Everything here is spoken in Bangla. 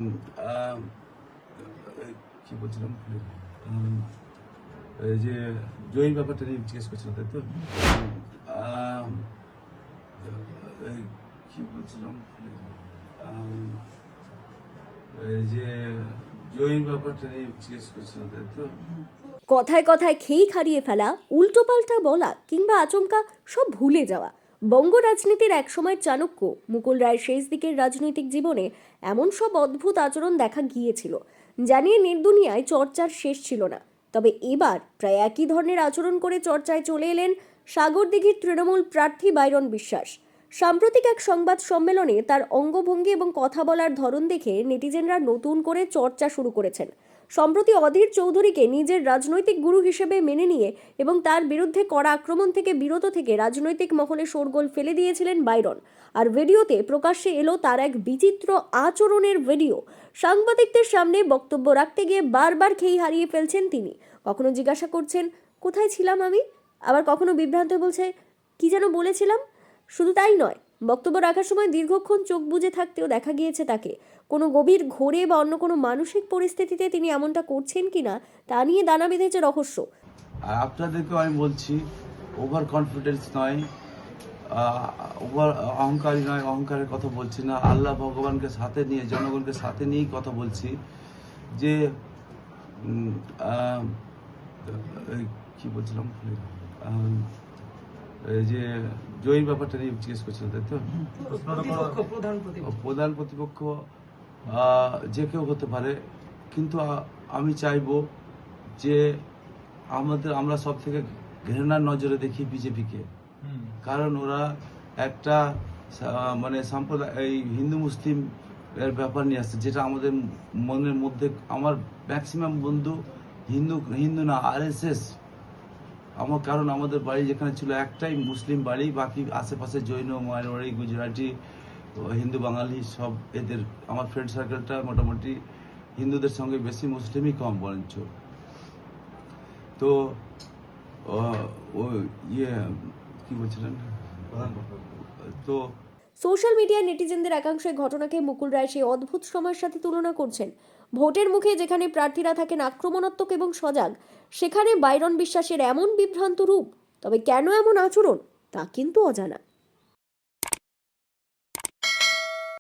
আহ, কি বলছিলাম এই যে জয়ীর ব্যাপারটা নিয়ে জিজ্ঞেস করছিলাম, তাই তো? আহ, কি বলছিলাম এই যে জয়ীর ব্যাপারটা নিয়ে জিজ্ঞেস করছিলাম, তাই তো? কথায় কথায় খেই হারিয়ে ফেলা, উল্টোপাল্টা বলা কিংবা আচমকা সব ভুলে যাওয়া। বঙ্গ রাজনীতির একসময়ের চাণক্য মুকুল রায়ের শেষ দিকের রাজনৈতিক জীবনে এমন সব অদ্ভুত আচরণ দেখা গিয়েছিল, জানিয়ে নির্দুনিয়ায় চর্চার শেষ ছিল না। তবে এবার প্রায় একই ধরনের আচরণ করে চর্চায় চলে এলেন সাগরদিঘির তৃণমূল প্রার্থী বাইরন বিশ্বাস। সাম্প্রতিক এক সংবাদ সম্মেলনে তার অঙ্গভঙ্গি এবং কথা বলার ধরন দেখে নেটিজেনরা নতুন করে চর্চা শুরু করেছেন। সম্প্রতি অধীর চৌধুরীকে নিজের রাজনৈতিক গুরু হিসেবে মেনে নিয়ে এবং তার বিরুদ্ধে কড়া আক্রমণ থেকে বিরত থেকে রাজনৈতিক মহলে শোরগোল ফেলে দিয়েছিলেন বাইরন। আর ভিডিওতে প্রকাশ্যে এলো তার এক বিচিত্র আচরণের ভিডিও। সাংবাদিকদের সামনে বক্তব্য রাখতে গিয়ে বারবার খেই হারিয়ে ফেলছেন তিনি। কখনো জিজ্ঞাসা করছেন কোথায় ছিলাম আমি, আবার কখনো বিভ্রান্ত বলছে কি যেন বলেছিলাম। শুধু তাই নয়, বক্তব্য রাখার সময় দীর্ঘক্ষণ চোখ বুজে থাকতেও দেখা গিয়েছে তাকে। কোনো গভীর ঘোরে বা অন্য কোনো মানসিক পরিস্থিতিতে তিনি এমনটা করছেন কিনা তা নিয়ে দানা বেঁধেছে রহস্য। আর আপনাদেরকেও আমি বলছি, ওভার কনফিডেন্স নয়, ওভার অহংকারী নয়, অহংকারের কথা বলছি না। আল্লাহ ভগবানকে সাথে নিয়ে, জনগণকে সাথে নিয়েই কথা বলছি যে কি বলছিলাম এই যে জয়ীর ব্যাপারটা নিয়ে জিজ্ঞেস করছিলাম, তাই তো? প্রধান প্রতিপক্ষ যে কেউ হতে পারে, কিন্তু আমি চাইবো যে আমরা সব থেকে ঘৃণার নজরে দেখি বিজেপিকে। কারণ ওরা একটা মানে সম্প্রদায়, এই হিন্দু মুসলিম এর ব্যাপার নিয়ে আসছে, যেটা আমাদের মনের মধ্যে, আমার ম্যাক্সিমাম বন্ধু হিন্দু না, RSS। কারণ আমাদের বাড়ি যেখানে ছিল একটাই মুসলিম বাড়ি, বাকি আশেপাশে জৈন, মারোয়াড়ি, গুজরাটি, হিন্দু, বাঙালি সব এদের। আমার ফ্রেন্ড সার্কেলটা মোটামুটি হিন্দুদের সঙ্গে বেশি, মুসলিমই কম বরঞ্চ। তো কি বলছিলেন? তো সোশ্যাল মিডিয়ায় নেটিজেনদের একাংশ এই ঘটনাকে মুকুল রায় সেই অদ্ভুত সময়ের সাথে তুলনা করছেন। ভোটের মুখে যেখানে প্রার্থীরা থাকেন আক্রমণাত্মক এবং সজাগ, সেখানে বাইরন বিশ্বাসের এমন বিভ্রান্ত রূপ। তবে কেন এমন আচরণ তা কিন্তু অজানা।